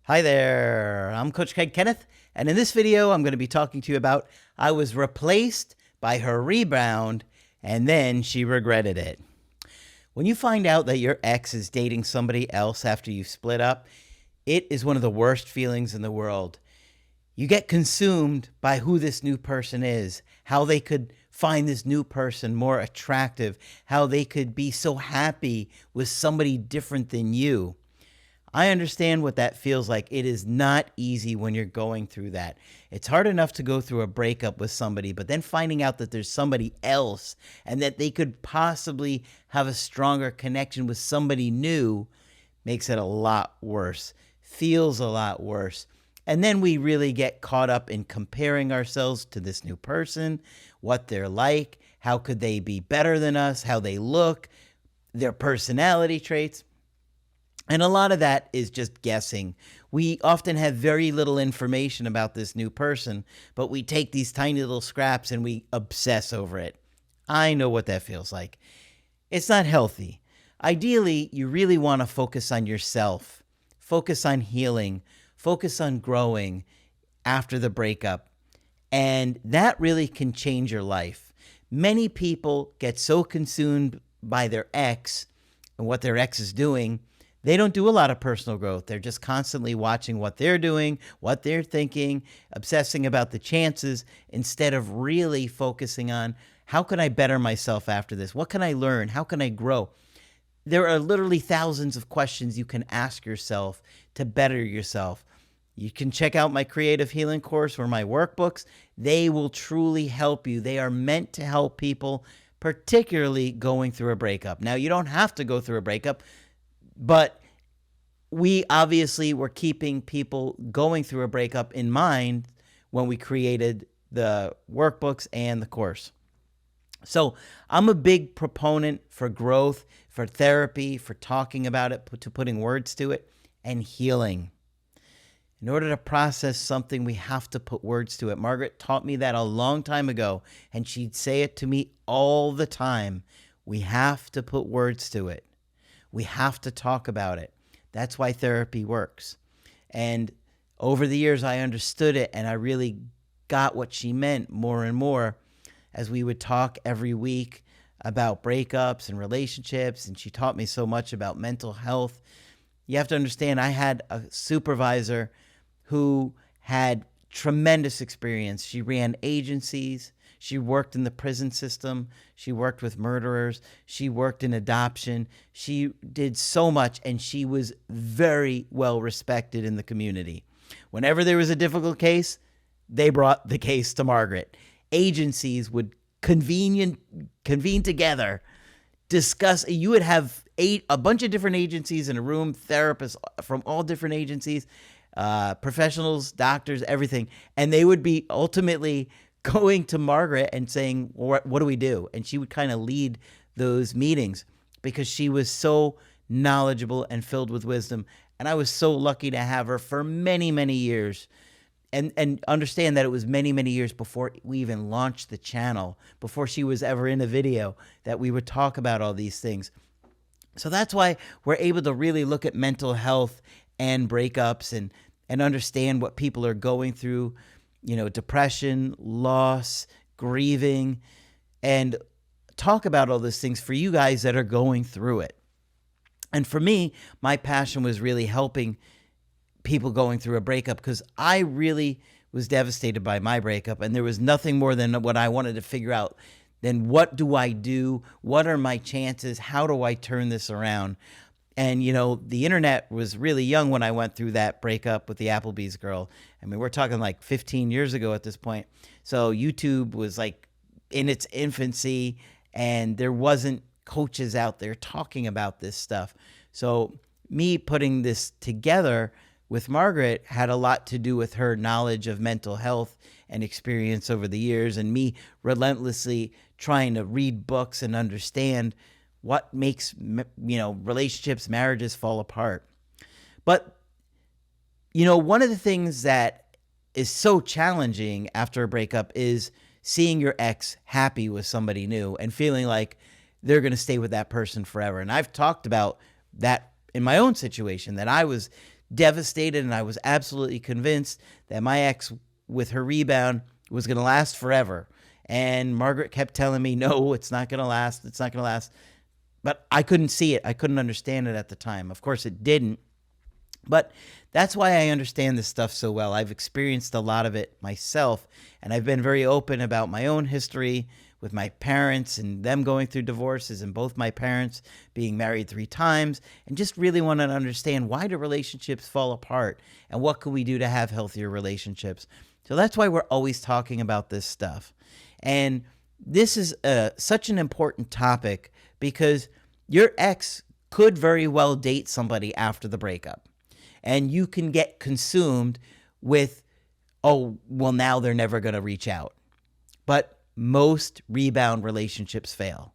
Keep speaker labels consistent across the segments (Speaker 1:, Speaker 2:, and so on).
Speaker 1: Hi there, I'm Coach Kenneth, and in this video, I'm going to be talking to you about I was replaced by her rebound, and then she regretted it. When you find out that your ex is dating somebody else after you've split up, it is one of the worst feelings in the world. You get consumed by who this new person is, how they could find this new person more attractive, how they could be so happy with somebody different than you. I understand what that feels like. It is not easy when you're going through that. It's hard enough to go through a breakup with somebody, but then finding out that there's somebody else and that they could possibly have a stronger connection with somebody new makes it a lot worse, feels a lot worse. And then we really get caught up in comparing ourselves to this new person, what they're like, how could they be better than us, how they look, their personality traits. And a lot of that is just guessing. We often have very little information about this new person, but we take these tiny little scraps and we obsess over it. I know what that feels like. It's not healthy. Ideally, you really want to focus on yourself, focus on healing, focus on growing after the breakup. And that really can change your life. Many people get so consumed by their ex and what their ex is doing, they don't do a lot of personal growth. They're just constantly watching what they're doing, what they're thinking, obsessing about the chances instead of really focusing on how can I better myself after this? What can I learn? How can I grow? There are literally thousands of questions you can ask yourself to better yourself. You can check out my creative healing course or my workbooks. They will truly help you. They are meant to help people, particularly going through a breakup. Now, you don't have to go through a breakup. But we obviously were keeping people going through a breakup in mind when we created the workbooks and the course. So I'm a big proponent for growth, for therapy, for talking about it, to putting words to it, and healing. In order to process something, we have to put words to it. Margaret taught me that a long time ago, and she'd say it to me all the time. We have to put words to it. We have to talk about it. That's why therapy works. And over the years, I understood it, and I really got what she meant more and more as we would talk every week about breakups and relationships, and she taught me so much about mental health. You have to understand, I had a supervisor who had tremendous experience. She ran agencies. She worked in the prison system. She worked with murderers. She worked in adoption. She did so much, and she was very well respected in the community. Whenever there was a difficult case, they brought the case to Margaret. Agencies would convene together, discuss. You would have a bunch of different agencies in a room, therapists from all different agencies, professionals, doctors, everything, and they would be ultimately going to Margaret and saying, what do we do? And she would kind of lead those meetings because she was so knowledgeable and filled with wisdom. And I was so lucky to have her for many, many years. And understand that it was many, many years before we even launched the channel, before she was ever in a video, that we would talk about all these things. So that's why we're able to really look at mental health and breakups and understand what people are going through. You know, depression, loss, grieving, and talk about all those things for you guys that are going through it. And for me, my passion was really helping people going through a breakup because I really was devastated by my breakup, and there was nothing more than what I wanted to figure out. Then what do I do? What are my chances? How do I turn this around? And, you know, the internet was really young when I went through that breakup with the Applebee's girl. I mean, we're talking like 15 years ago at this point. So YouTube was like in its infancy, and there wasn't coaches out there talking about this stuff. So me putting this together with Margaret had a lot to do with her knowledge of mental health and experience over the years, and me relentlessly trying to read books and understand what makes, relationships, marriages fall apart. But, one of the things that is so challenging after a breakup is seeing your ex happy with somebody new and feeling like they're going to stay with that person forever. And I've talked about that in my own situation, that I was devastated, and I was absolutely convinced that my ex with her rebound was going to last forever. And Margaret kept telling me, no, it's not going to last. It's not going to last. But I couldn't see it. I couldn't understand it at the time. Of course, it didn't. But that's why I understand this stuff so well. I've experienced a lot of it myself, and I've been very open about my own history with my parents and them going through divorces, and both my parents being married 3 times, and just really want to understand, why do relationships fall apart, and what can we do to have healthier relationships? So that's why we're always talking about this stuff. And this is such an important topic, because your ex could very well date somebody after the breakup, and you can get consumed with, oh, well, now they're never going to reach out. But most rebound relationships fail,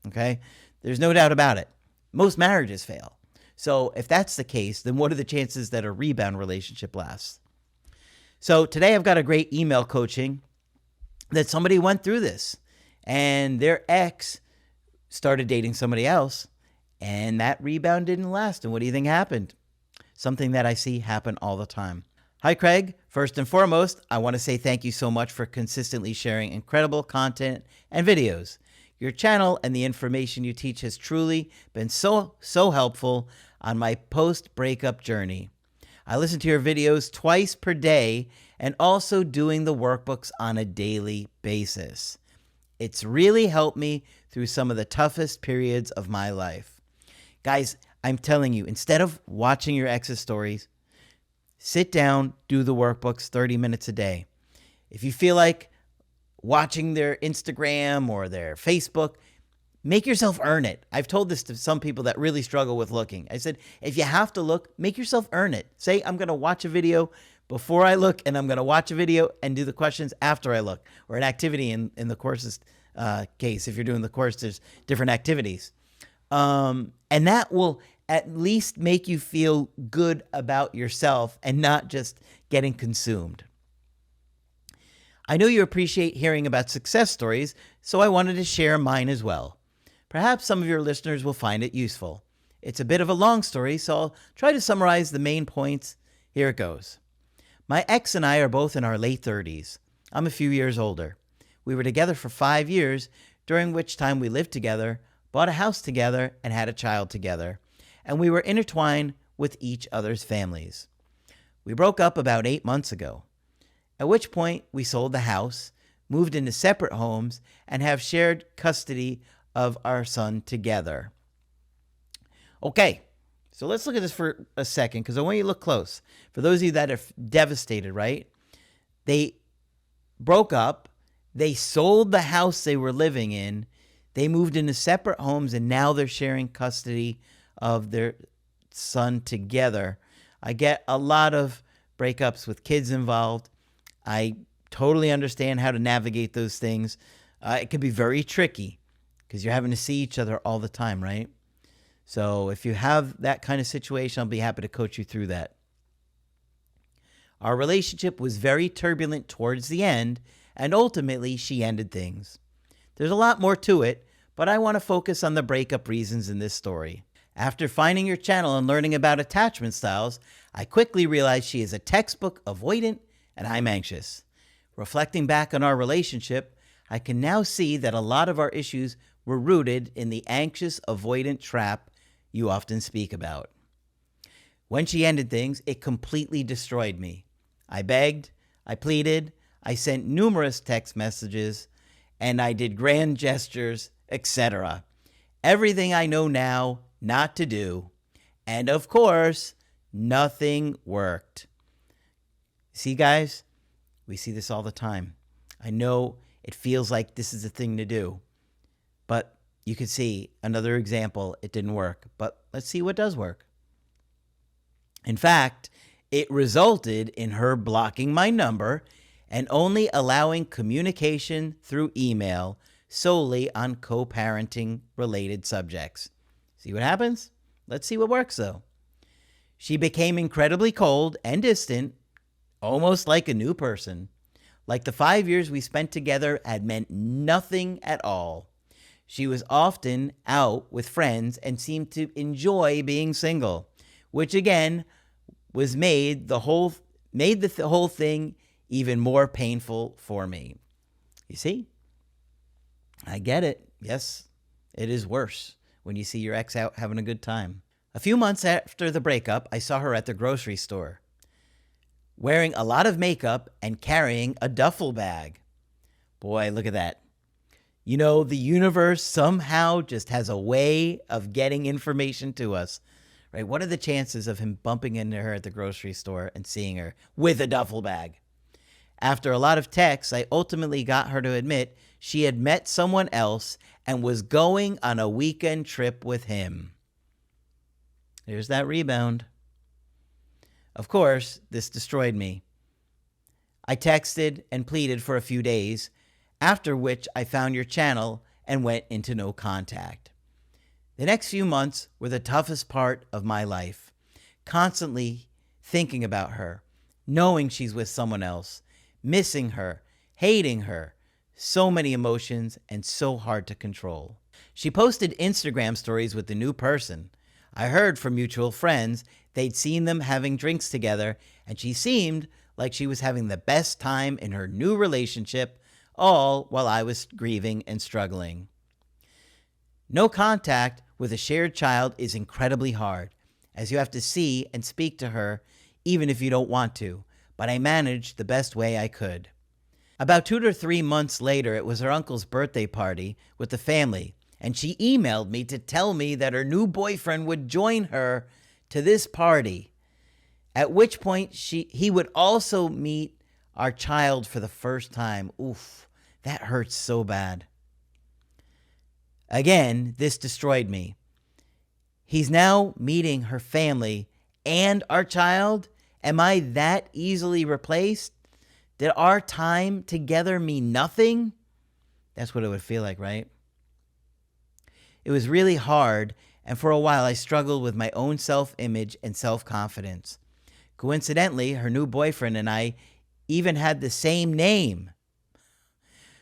Speaker 1: okay? There's no doubt about it. Most marriages fail. So if that's the case, then what are the chances that a rebound relationship lasts? So today I've got a great email coaching that somebody went through this, and their ex started dating somebody else, and that rebound didn't last. And what do you think happened? Something that I see happen all the time. Hi, Craig. First and foremost, I want to say thank you so much for consistently sharing incredible content and videos. Your channel and the information you teach has truly been so helpful on my post-breakup journey. I listen to your videos twice per day and also doing the workbooks on a daily basis. It's really helped me through some of the toughest periods of my life. Guys, I'm telling you, instead of watching your ex's stories, sit down, do the workbooks 30 minutes a day. If you feel like watching their Instagram or their Facebook, make yourself earn it. I've told this to some people that really struggle with looking. I said, if you have to look, make yourself earn it. Say, I'm going to watch a video before I look, and I'm going to watch a video and do the questions after I look, or an activity in the course's case. If you're doing the course, there's different activities. And that will at least make you feel good about yourself and not just getting consumed. I know you appreciate hearing about success stories, so I wanted to share mine as well. Perhaps some of your listeners will find it useful. It's a bit of a long story, so I'll try to summarize the main points. Here it goes. My ex and I are both in our late 30s. I'm a few years older. We were together for 5 years, during which time we lived together, bought a house together, and had a child together. And we were intertwined with each other's families. We broke up about 8 months ago, at which point we sold the house, moved into separate homes, and have shared custody of our son together. Okay, so let's look at this for a second, because I want you to look close. For those of you that are devastated, right? They broke up, they sold the house they were living in, they moved into separate homes, and now they're sharing custody of their son together. I get a lot of breakups with kids involved. I totally understand how to navigate those things. It can be very tricky because you're having to see each other all the time, right? So if you have that kind of situation, I'll be happy to coach you through that. Our relationship was very turbulent towards the end, and ultimately she ended things. There's a lot more to it, but I want to focus on the breakup reasons in this story. After finding your channel and learning about attachment styles, I quickly realized she is a textbook avoidant and I'm anxious. Reflecting back on our relationship, I can now see that a lot of our issues were rooted in the anxious avoidant trap you often speak about. When she ended things, it completely destroyed me. I begged, I pleaded, I sent numerous text messages, and I did grand gestures, etc. Everything I know now not to do. And of course, nothing worked. See, guys, we see this all the time. I know it feels like this is a thing to do, but you can see another example, it didn't work. But let's see what does work. In fact, it resulted in her blocking my number and only allowing communication through email solely on co-parenting related subjects. See what happens? Let's see what works, though. She became incredibly cold and distant, almost like a new person. Like the 5 years we spent together had meant nothing at all. She was often out with friends and seemed to enjoy being single, which again was made the whole thing even more painful for me. You see? I get it. Yes, it is worse when you see your ex out having a good time. A few months after the breakup, I saw her at the grocery store, wearing a lot of makeup and carrying a duffel bag. Boy, look at that. You know, the universe somehow just has a way of getting information to us, right? What are the chances of him bumping into her at the grocery store and seeing her with a duffel bag? After a lot of texts, I ultimately got her to admit she had met someone else and was going on a weekend trip with him. There's that rebound. Of course, this destroyed me. I texted and pleaded for a few days, after which I found your channel and went into no contact. The next few months were the toughest part of my life, constantly thinking about her, knowing she's with someone else, missing her, hating her, so many emotions and so hard to control. She posted Instagram stories with the new person. I heard from mutual friends they'd seen them having drinks together, and she seemed like she was having the best time in her new relationship, all while I was grieving and struggling. No contact with a shared child is incredibly hard, as you have to see and speak to her even if you don't want to, but I managed the best way I could. About 2 to 3 months later, it was her uncle's birthday party with the family, and she emailed me to tell me that her new boyfriend would join her to this party, at which point he would also meet our child for the first time. Oof, that hurts so bad. Again, this destroyed me. He's now meeting her family and our child? Am I that easily replaced? Did our time together mean nothing? That's what it would feel like, right? It was really hard, and for a while I struggled with my own self-image and self-confidence. Coincidentally, her new boyfriend and I even had the same name.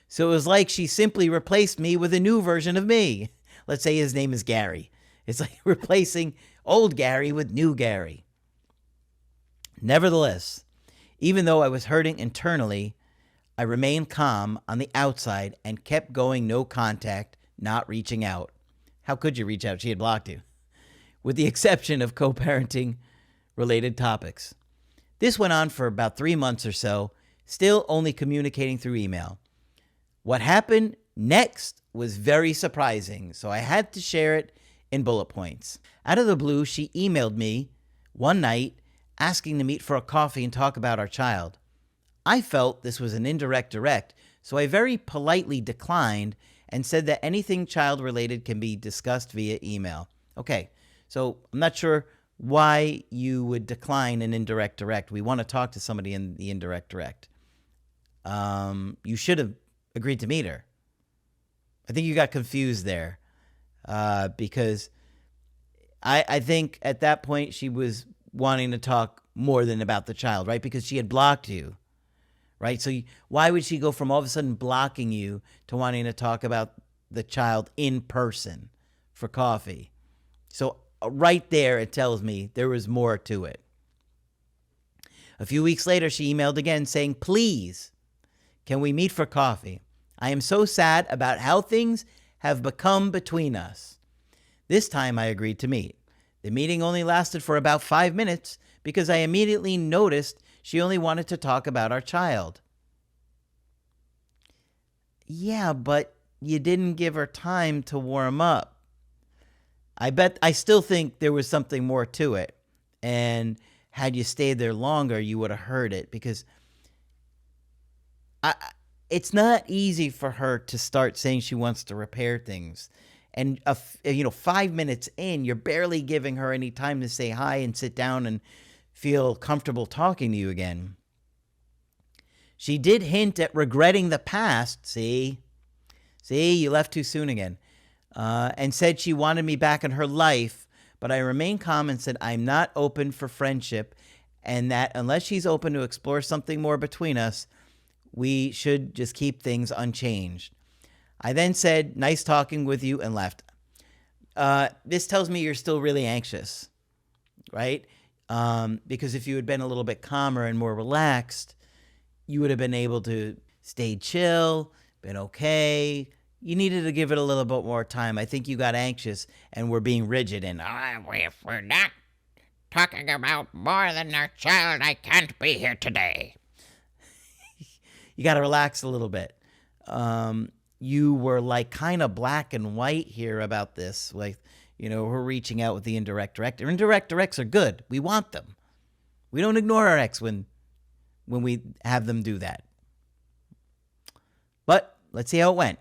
Speaker 1: So it was like she simply replaced me with a new version of me. Let's say his name is Gary. It's like replacing old Gary with new Gary. Nevertheless, even though I was hurting internally, I remained calm on the outside and kept going no contact, not reaching out. How could you reach out? She had blocked you. With the exception of co-parenting related topics. This went on for about 3 months or so, still only communicating through email. What happened next was very surprising, so I had to share it in bullet points. Out of the blue, she emailed me one night asking to meet for a coffee and talk about our child. I felt this was an indirect direct, so I very politely declined and said that anything child-related can be discussed via email. Okay, so I'm not sure why you would decline an indirect direct. We want to talk to somebody in the indirect direct. You should have agreed to meet her. I think you got confused there because I think at that point she was wanting to talk more than about the child, right? Because she had blocked you, right? So why would she go from all of a sudden blocking you to wanting to talk about the child in person for coffee? So right there, it tells me there was more to it. A few weeks later, she emailed again saying, "Please, can we meet for coffee? I am so sad about how things have become between us." This time I agreed to meet. The meeting only lasted for about 5 minutes because I immediately noticed she only wanted to talk about our child. Yeah, but you didn't give her time to warm up. I still think there was something more to it. And had you stayed there longer, you would have heard it, because it's not easy for her to start saying she wants to repair things. And 5 minutes in, you're barely giving her any time to say hi and sit down and feel comfortable talking to you again. She did hint at regretting the past. See, you left too soon again. And said she wanted me back in her life, but I remained calm and said I'm not open for friendship, and that unless she's open to explore something more between us, we should just keep things unchanged. I then said, "Nice talking with you," and left. This tells me you're still really anxious, right? Because if you had been a little bit calmer and more relaxed, you would have been able to stay chill, been okay. You needed to give it a little bit more time. I think you got anxious and were being rigid and,
Speaker 2: If we're not talking about more than our child, I can't be here today.
Speaker 1: you got to relax a little bit. You were like kind of black and white here about this. Like, we're reaching out with the indirect direct. Indirect directs are good. We want them. We don't ignore our ex when we have them do that. But let's see how it went.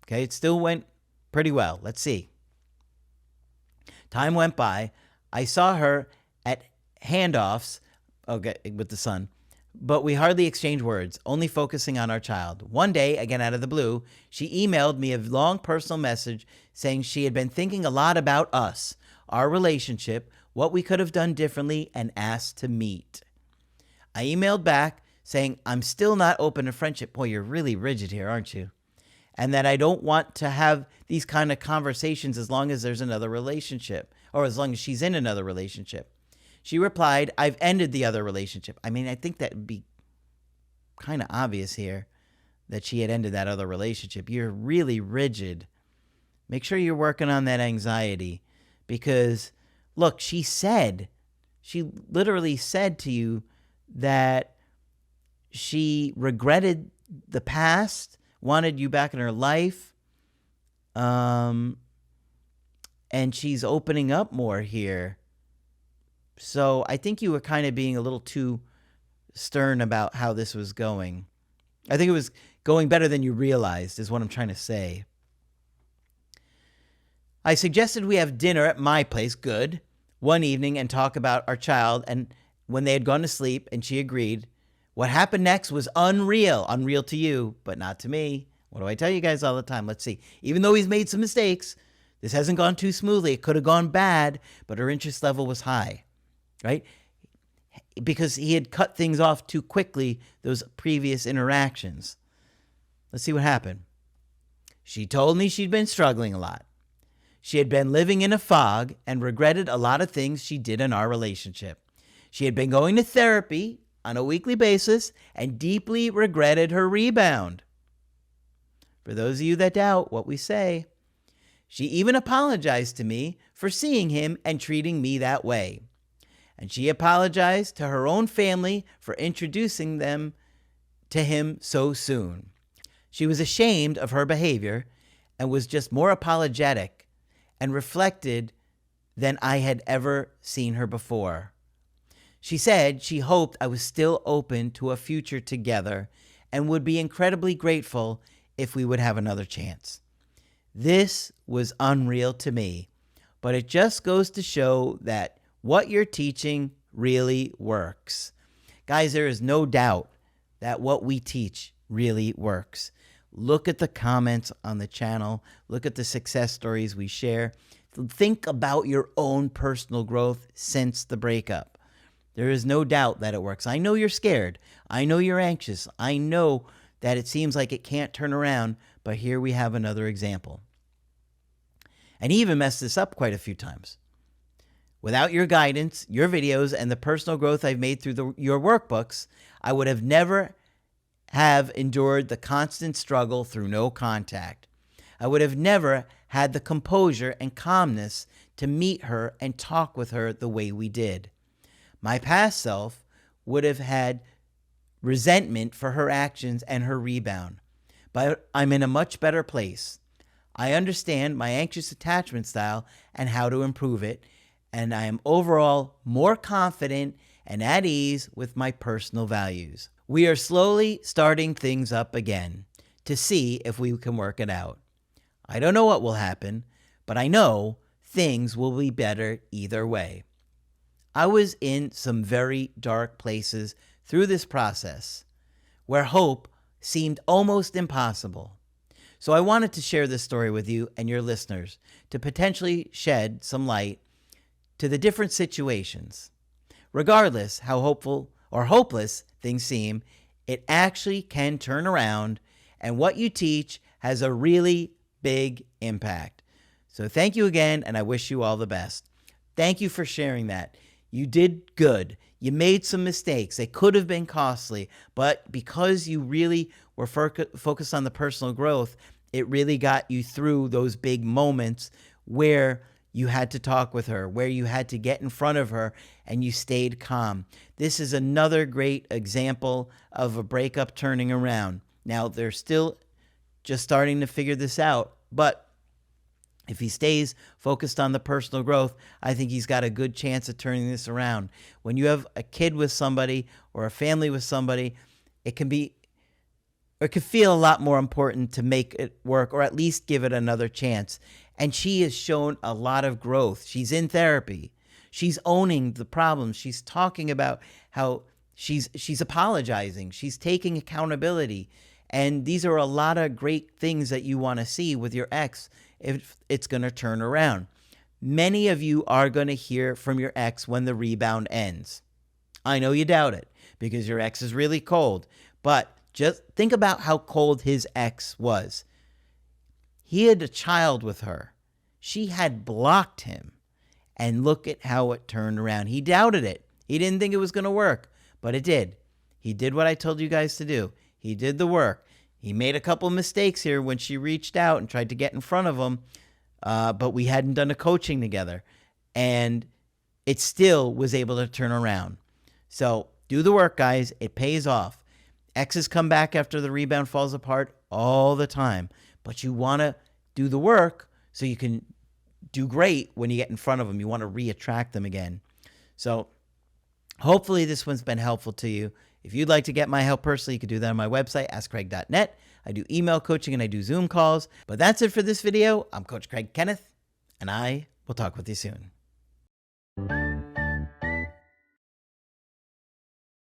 Speaker 1: Okay, it still went pretty well. Let's see. Time went by. I saw her at handoffs with the son, but we hardly exchanged words, only focusing on our child. One day, again out of the blue, she emailed me a long personal message saying she had been thinking a lot about us, our relationship, what we could have done differently, and asked to meet. I emailed back saying, I'm still not open to friendship. Boy, you're really rigid here, aren't you? And that I don't want to have these kind of conversations as long as there's another relationship, or as long as she's in another relationship. She replied, I've ended the other relationship. I mean, I think that would be kind of obvious here that she had ended that other relationship. You're really rigid. Make sure you're working on that anxiety because, look, she literally said to you that she regretted the past, wanted you back in her life, and she's opening up more here. So I think you were kind of being a little too stern about how this was going. I think it was going better than you realized is what I'm trying to say. I suggested we have dinner at my place, good, one evening and talk about our child, and when they had gone to sleep and she agreed. What happened next was unreal to you, but not to me. What do I tell you guys all the time? Let's see. Even though he's made some mistakes, this hasn't gone too smoothly. It could have gone bad, but her interest level was high, right? Because he had cut things off too quickly, those previous interactions. Let's see what happened. She told me she'd been struggling a lot. She had been living in a fog and regretted a lot of things she did in our relationship. She had been going to therapy on a weekly basis and deeply regretted her rebound. For those of you that doubt what we say, she even apologized to me for seeing him and treating me that way. And she apologized to her own family for introducing them to him so soon. She was ashamed of her behavior and was just more apologetic and reflected than I had ever seen her before. She said she hoped I was still open to a future together and would be incredibly grateful if we would have another chance. This was unreal to me, but it just goes to show that what you're teaching really works. Guys, there is no doubt that what we teach really works. Look at the comments on the channel. Look at the success stories we share. Think about your own personal growth since the breakup. There is no doubt that it works. I know you're scared. I know you're anxious. I know that it seems like it can't turn around, but here we have another example. And he even messed this up quite a few times. Without your guidance, your videos, and the personal growth I've made through your workbooks, I would have never have endured the constant struggle through no contact. I would have never had the composure and calmness to meet her and talk with her the way we did. My past self would have had resentment for her actions and her rebound, but I'm in a much better place. I understand my anxious attachment style and how to improve it, and I am overall more confident and at ease with my personal values. We are slowly starting things up again to see if we can work it out. I don't know what will happen, but I know things will be better either way. I was in some very dark places through this process where hope seemed almost impossible. So I wanted to share this story with you and your listeners to potentially shed some light to the different situations. Regardless how hopeful or hopeless things seem, it actually can turn around, and what you teach has a really big impact. So thank you again, and I wish you all the best. Thank you for sharing that. You did good. You made some mistakes. They could have been costly, but because you really were focused on the personal growth, it really got you through those big moments where you had to talk with her, where you had to get in front of her, and you stayed calm. This is another great example of a breakup turning around. Now, they're still just starting to figure this out, but if he stays focused on the personal growth, I think he's got a good chance of turning this around. When you have a kid with somebody or a family with somebody, it can feel a lot more important to make it work, or at least give it another chance. And she has shown a lot of growth. She's in therapy. She's owning the problems. She's talking about how she's apologizing. She's taking accountability. And these are a lot of great things that you want to see with your ex if it's going to turn around. Many of you are going to hear from your ex when the rebound ends. I know you doubt it because your ex is really cold, but just think about how cold his ex was. He had a child with her. She had blocked him. And look at how it turned around. He doubted it. He didn't think it was going to work, but it did. He did what I told you guys to do. He did the work. He made a couple mistakes here when she reached out and tried to get in front of him, but we hadn't done a coaching together. And it still was able to turn around. So do the work, guys. It pays off. Exes come back after the rebound falls apart all the time, but you want to do the work so you can do great when you get in front of them. You want to re-attract them again. So hopefully this one's been helpful to you. If you'd like to get my help personally, you can do that on my website, askcraig.net. I do email coaching and I do Zoom calls. But that's it for this video. I'm Coach Craig Kenneth, and I will talk with you soon.